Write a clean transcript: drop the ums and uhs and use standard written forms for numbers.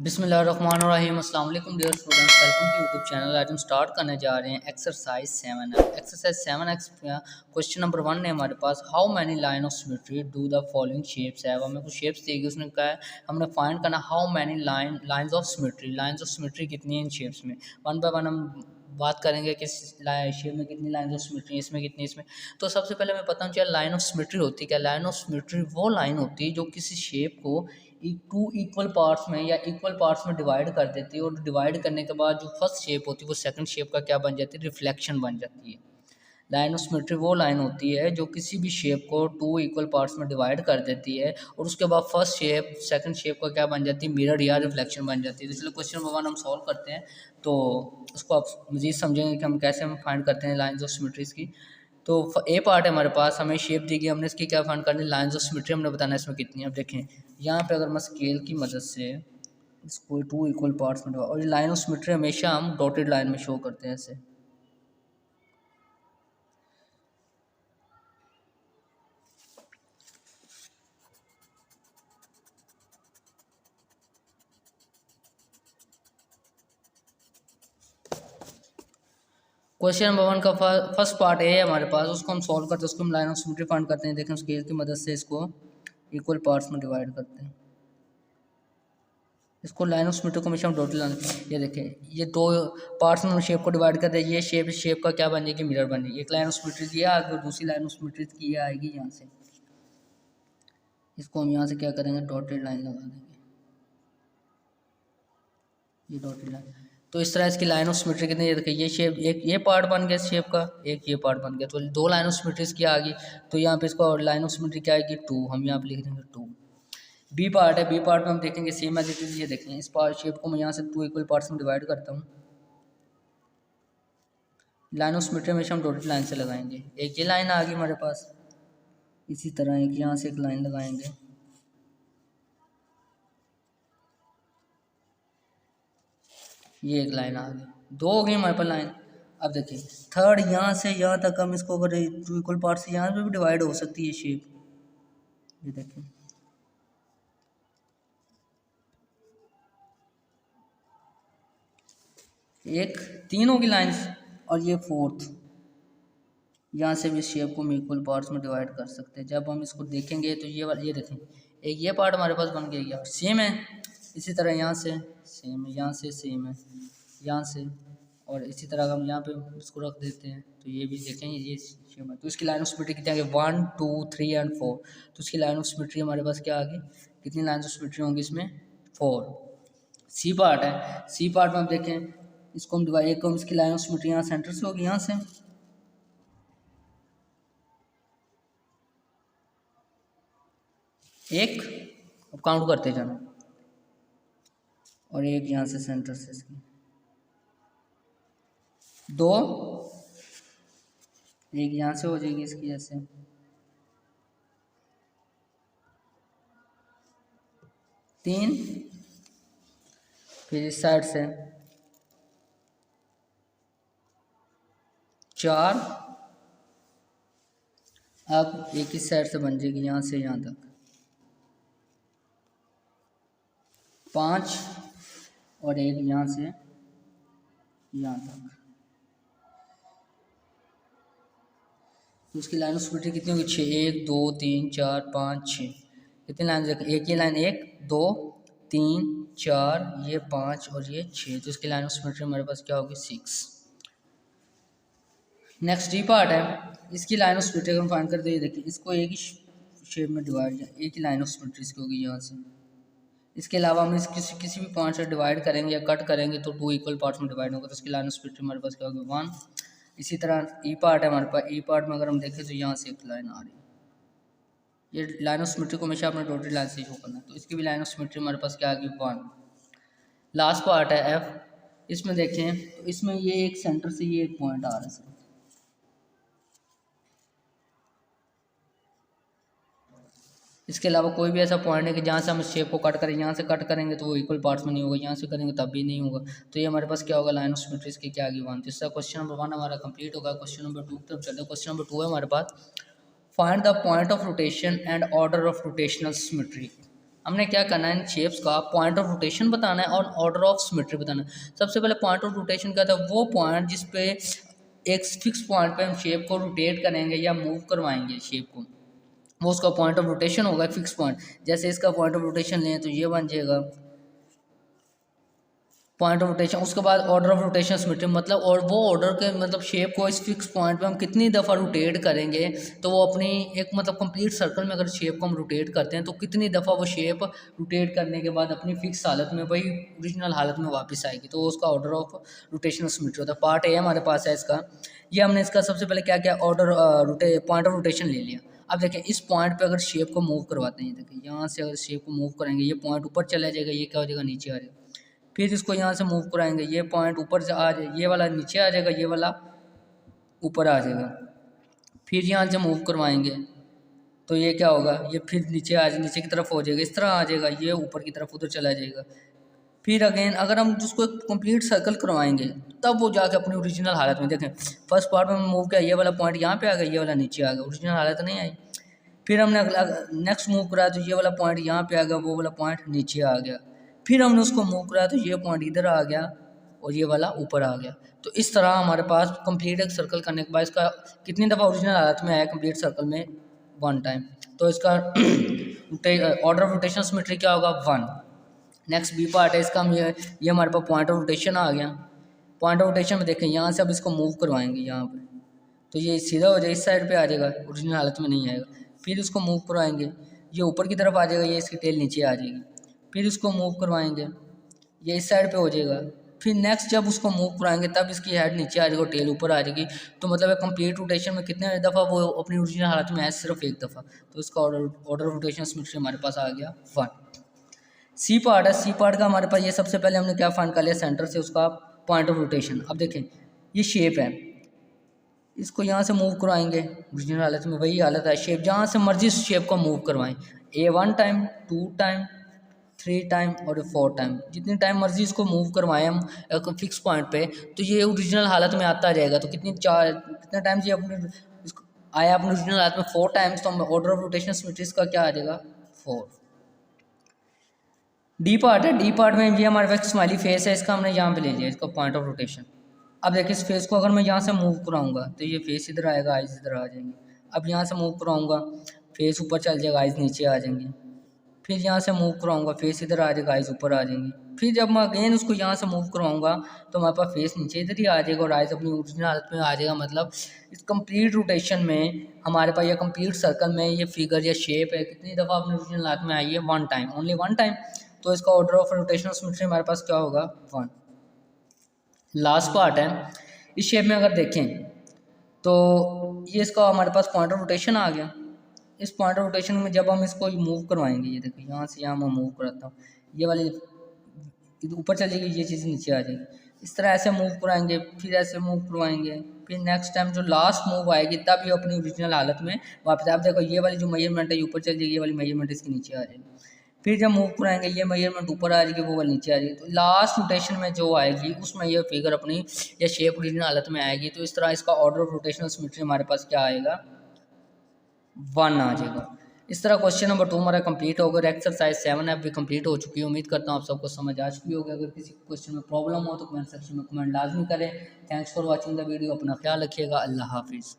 बिस्मिल्लाहिर्रहमानिर्रहीम। अस्सलाम वालेकुम dear students, welcome to YouTube channel. आज हम स्टार्ट करने जा रहे हैं exercise 7X। Exercise 7X question number 1 है हमारे पास, how many line of symmetry do the following shapes है। हमें कुछ शेप्स देगी, उसने कहा है हमने फाइंड करना how many lines of symmetry, lines of symmetry कितनी है इन शेप्स में। वन बाय वन हम बात करेंगे कि शेप में कितनी लाइन ऑफ सिमेट्री, इसमें कितनी, इसमें। तो सबसे पहले हमें पता चला लाइन ऑफ सिमेट्री होती है क्या। लाइन ऑफ सिमेट्री वो लाइन होती है जो किसी शेप को टू इक्वल पार्ट्स में या इक्वल पार्ट्स में डिवाइड कर देती है, और डिवाइड करने के बाद जो फर्स्ट शेप होती है वो सेकंड शेप का क्या बन जाती है, रिफ्लेक्शन बन जाती है। लाइन ऑफ सिमेट्री वो लाइन होती है जो किसी भी शेप को टू इक्वल पार्ट्स में डिवाइड कर देती है, और उसके बाद फर्स्ट शेप सेकंड शेप का क्या बन जाती है, मिरर या रिफ्लेक्शन बन जाती है। तो इसलिए क्वेश्चन नंबर 1 हम सॉल्व करते हैं, तो उसको आप मज़ीद समझेंगे कि हम कैसे फाइंड करते हैं लाइन्स ऑफ सिमेट्रीज की। तो ए पार्ट है हमारे पास, हमें शेप दी गई, हमने इसकी क्या फाइंड करनी, लाइन्स ऑफ सिमेट्री हमने बताना है इसमें कितनी है। अब देखें यहाँ पे अगर मैं स्केल की मदद से इसको टू इक्वल पार्ट्स में, और लाइन ऑफ सिमेट्री हमेशा हम डॉटेड लाइन में शो करते हैं ऐसे। क्वेश्चन नंबर 1 का फर्स्ट पार्ट है हमारे पास, उसको हम सॉल्व करते हैं, उसको हम लाइन ऑफ सिमेट्री फाइंड करते हैं। देखें स्केल की मदद से इसको इक्वल पार्ट्स में डिवाइड करते हैं। इसको लाइन ऑफ सिमेट्री को हमेशा हम डॉटेड लाइन, ये देखें ये दो पार्ट्स में शेप को डिवाइड करते हैं, ये शेप का क्या बन जाएगी, मिरर बन जाएगी। एक लाइन ऑफ सिमेट्री की आगे और दूसरी लाइन ऑफ सिमेट्री की आएगी यहाँ से। इसको हम यहाँ से क्या करेंगे, डॉटेड लाइन लगा देंगे, ये डॉटेड लाइन। तो इस तरह इसकी लाइन ऑफ सिमेट्री कितनी, ये देखिए ये शेप, एक ये पार्ट बन गया शेप का, एक ये पार्ट बन गया, तो दो लाइन ऑफ सिमेट्रीज की आ गई। तो यहाँ पे इसको लाइन ऑफ सिमेट्री क्या आएगी, 2, हम यहाँ पे लिख देंगे 2। बी पार्ट है, बी पार्ट में हम देखेंगे सेम एज इट इज। ये देखें इस पार्ट शेप को मैं यहाँ से टू इक्वल पार्ट्स में डिवाइड करता हूँ। लाइन ऑफ सिमेट्री हमेशा हम डॉटेड लाइन से लगाएंगे। एक ये लाइन आ गई हमारे पास, इसी तरह एक यहाँ से एक लाइन लगाएंगे, ये एक लाइन आ गई, दो हो गई हमारे पास लाइन। अब देखिए थर्ड यहाँ से यहाँ तक हम इसको अगर टू इक्वल पार्ट से यहाँ पे भी डिवाइड हो सकती है शेप। ये देखें एक 3 होगी लाइन्स, और ये फोर्थ, यहाँ से भी शेप को हम इक्वल पार्ट्स में डिवाइड कर सकते हैं। जब हम इसको देखेंगे तो ये देखें एक ये पार्ट हमारे पास बन गया, सेम है। इसी तरह यहाँ से सेम है, यहाँ से सेम है, यहाँ से, और इसी तरह हम यहाँ पे इसको रख देते हैं तो ये भी देखेंगे ये सेम है। तो इसकी लाइन ऑफ सिमेट्री कितनी आ गई, 1 2 3 एंड 4। तो इसकी लाइन ऑफ सिमेट्री हमारे पास क्या आ गई, कितनी लाइन ऑफ सिमेट्री होंगी इसमें, 4। सी पार्ट है, सी पार्ट में हम देखें इसको हम डिवाइड, एक इसकी लाइन ऑफ सिमेट्री यहाँ सेंटर से होगी, यहाँ से एक, अब काउंट करते जाना, और एक यहाँ से सेंटर से इसकी 2, एक यहाँ से हो जाएगी इसकी ऐसे, 3, फिर इस साइड से 4, अब एक इस साइड से बन जाएगी यहाँ से यहाँ तक 5, और एक यहाँ से यहाँ तक। तो उसकी लाइन ऑफ सिमेट्री कितनी होगी, 6, 1 2 3 4 5 6। कितनी लाइन, एक ये लाइन 1 2 3 4, ये 5 और ये 6। तो इसकी लाइन ऑफ सिमेट्री हमारे पास क्या होगी, 6। नेक्स्ट डी पार्ट है, इसकी लाइन ऑफ सिमेट्री हम फाइंड करते हैं। देखिए इसको एक ही शेप में डिवाइड, एक ही लाइन ऑफ सिमेट्री इसकी होगी यहाँ से। इसके अलावा हम किसी भी पॉइंट से डिवाइड करेंगे या कट करेंगे तो टू इक्वल पार्ट्स में डिवाइड होगा, तो इसकी लाइन ऑफ सिमेट्री हमारे पास क्या होगी, 1। इसी तरह ई पार्ट है हमारे पास, ई पार्ट में अगर हम देखें तो यहाँ से एक लाइन आ रही है, ये लाइन ऑफ सिमेट्री को हमेशा अपने डॉटेड लाइन से शो करना है। तो इसकी भी लाइन ऑफ सिमेट्री हमारे पास क्या आ गई, 1। लास्ट पार्ट है एफ, इसमें देखें तो इसमें ये एक सेंटर से ये एक पॉइंट आ रहा है। इसके अलावा कोई भी ऐसा पॉइंट है कि जहाँ से हम शेप को कट करें, यहाँ से कट करेंगे तो वो इक्वल पार्ट्स में नहीं होगा, यहाँ से करेंगे तब भी नहीं होगा। तो ये हमारे पास क्या होगा, लाइन ऑफ सिमेट्री की क्या आ गई, 1। जिसका क्वेश्चन नंबर 1 हमारा कंप्लीट होगा। क्वेश्चन नंबर 2 की तरफ चलते हैं। क्वेश्चन नंबर 2 है हमारे पास, find the point of rotation and order of rotational symmetry. हमने क्या करना है, इन शेप्स का पॉइंट ऑफ रोटेशन बताना है और ऑर्डर ऑफ सिमेट्री बताना है। सबसे पहले पॉइंट ऑफ रोटेशन क्या था, वो पॉइंट जिस पे एक फिक्स पॉइंट पे हम शेप को रोटेट करेंगे या मूव करवाएंगे शेप को, वो उसका पॉइंट ऑफ रोटेशन होगा, फिक्स पॉइंट। जैसे इसका पॉइंट ऑफ रोटेशन लें तो ये बन जाएगा पॉइंट ऑफ रोटेशन। उसके बाद ऑर्डर ऑफ रोटेशन सिमेट्री मतलब, और वो ऑर्डर के मतलब शेप को इस फिक्स पॉइंट पे हम कितनी दफ़ा रोटेट करेंगे, तो वो अपनी एक मतलब कंप्लीट सर्कल में अगर शेप को हम रोटेट करते हैं तो कितनी दफ़ा वो शेप रोटेट करने के बाद अपनी फिक्स हालत में, वही ओरिजिनल हालत में वापस आएगी, तो उसका ऑर्डर ऑफ रोटेशन सिमेट्री होता है। पार्ट ए हमारे पास है इसका। ये हमने इसका सबसे पहले क्या क्या ऑर्डर पॉइंट ऑफ रोटेशन ले लिया। अब देखें इस पॉइंट पे अगर शेप को मूव करवाते हैं, देखिए यहाँ से अगर शेप को मूव करेंगे, ये पॉइंट ऊपर चला जाएगा, ये क्या हो जाएगा, नीचे आ जाएगा। फिर इसको यहाँ से मूव कराएंगे, ये पॉइंट ऊपर से आ जाए, ये वाला नीचे आ जाएगा, ये वाला ऊपर आ जाएगा। फिर यहाँ से मूव करवाएंगे तो ये क्या होगा, ये फिर नीचे आ जाए, नीचे की तरफ हो जाएगा, इस तरह आ जाएगा, ये ऊपर की तरफ उधर चला जाएगा। फिर अगेन अगर हम उसको कंप्लीट सर्कल करवाएंगे तब वो जाके अपनी ओरिजिनल हालत में, देखें फर्स्ट पार्ट में मूव किया, ये वाला पॉइंट यहाँ पे आ गया, ये वाला नीचे आ गया, ओरिजिनल हालत नहीं आई। फिर हमने अगला नेक्स्ट मूव कराया तो ये वाला पॉइंट यहाँ पे आ गया, वो वाला पॉइंट नीचे आ गया। फिर हमने उसको मूव कराया तो ये पॉइंट इधर आ गया और ये वाला ऊपर आ गया। तो इस तरह हमारे पास कंप्लीट एक सर्कल करने के बाद इसका कितनी दफ़ा ओरिजिनल हालत में आया कंप्लीट सर्कल में, 1 टाइम। तो इसका ऑर्डर ऑफ रोटेशन सिमेट्री क्या होगा, 1। नेक्स्ट बी पार्ट है इसका, हम ये हमारे पास पॉइंट ऑफ रोटेशन आ गया। पॉइंट ऑफ रोटेशन में देखें यहाँ से अब इसको मूव करवाएंगे यहाँ पे, तो ये सीधा हो जाएगा, इस साइड पे आ जाएगा, ओरिजिनल हालत में नहीं आएगा। फिर इसको मूव करवाएंगे, ये ऊपर की तरफ आ जाएगा, ये इसकी टेल नीचे आ जाएगी। फिर इसको मूव करवाएंगे, ये इस साइड पे हो जाएगा। फिर नेक्स्ट जब उसको मूव कराएंगे तब इसकी हेड नीचे आ जाएगी और टेल ऊपर आ जाएगी। तो मतलब कंप्लीट रोटेशन में कितने दफ़ा वो अपनी ओरिजिनल हालत में आए, सिर्फ एक दफ़ा। तो इसका ऑर्डर रोटेशन सिमेट्री हमारे पास आ गया 1। सी पार्ट है, सी पार्ट का हमारे पास ये सबसे पहले हमने क्या फाइंड कर लिया, सेंटर से उसका पॉइंट ऑफ रोटेशन। अब देखें ये शेप है, इसको यहाँ से मूव करवाएंगे, ओरिजिनल हालत में वही हालत है, शेप जहाँ से मर्जी इस शेप को मूव करवाएं, ए 1 टाइम, 2 टाइम, 3 टाइम और 4 टाइम, जितनी टाइम मर्जी इसको मूव करवाएं हम एक फिक्स पॉइंट पे, तो ये ओरिजिनल हालत में आता जाएगा। तो कितने टाइम्स ये अपने आया अपनी ओरिजिनल हालत में 4 टाइम्स, तो ऑर्डर ऑफ रोटेशन सिमेट्री का क्या आ जाएगा, 4। डी पार्ट है, डी पार्ट में ये हमारे पास स्माइली फेस है, इसका हमने यहाँ पे ले लिया इसका पॉइंट ऑफ रोटेशन। अब देखिए इस फेस को अगर मैं यहाँ से मूव कराऊंगा तो ये फेस इधर आएगा, आइज इधर आ जाएंगे। अब यहाँ से मूव कराऊंगा, फेस ऊपर चल जाएगा, आइज नीचे आ जाएंगे। फिर यहाँ से मूव कराऊंगा, फेस इधर आ जाएगा, आइज ऊपर आ जाएंगी। फिर जब मैं अगेन उसको यहाँ से मूव करवाऊंगा तो हमारे पास फेस नीचे इधर ही आ जाएगा और आइज अपनी ओरिजिनल हालत में आ जाएगा। मतलब इस कंप्लीट रोटेशन में हमारे पास, या कंप्लीट सर्कल में ये फिगर या शेप है कितनी दफ़ा अपनी ओरिजिनल हालत में आई है, 1 टाइम, ओनली 1 टाइम। तो इसका ऑर्डर ऑफ रोटेशनल सिमेट्री हमारे पास क्या होगा, 1। लास्ट पार्ट है, इस शेप में अगर देखें तो ये इसका हमारे पास पॉइंट ऑफ रोटेशन आ गया। इस पॉइंट ऑफ रोटेशन में जब हम इसको मूव करवाएंगे, ये देखो यहाँ से यहाँ मैं मूव कराता हूँ, ये वाली ऊपर चल जाएगी, ये चीज़ नीचे आ जाएगी। इस तरह ऐसे मूव कराएंगे, फिर ऐसे मूव करवाएंगे, फिर नेक्स्ट टाइम जो लास्ट मूव आएगी तब ये अपनी ओरिजिनल हालत में वापस। आप देखो ये वाली जो मेजरमेंट है ये ऊपर चल जाएगी, ये वाली मेजरमेंट इसके नीचे आ जाएगी। फिर जब मूव कराएंगे ये मेजरमेंट ऊपर आ जाएगी, वो वाली नीचे आ जाएगी। तो लास्ट रोटेशन में जो आएगी उसमें ये फिगर अपनी या शेप ओरिजिनल हालत में आएगी। तो इस तरह इसका ऑर्डर ऑफ रोटेशनल सिमेट्री हमारे पास क्या आएगा, 1 आ जाएगा। इस तरह क्वेश्चन नंबर 2 हमारा कंप्लीट होगा। एक्सरसाइज 7 है भी कंप्लीट हो चुकी है। उम्मीद करता हूँ आप सबको समझ आ चुकी होगी। अगर किसी क्वेश्चन में प्रॉब्लम हो तो कमेंट सेक्शन में कमेंट लाजमी करें। Thanks for watching the video. अपना ख्याल रखिएगा। अल्लाह हाफिज़।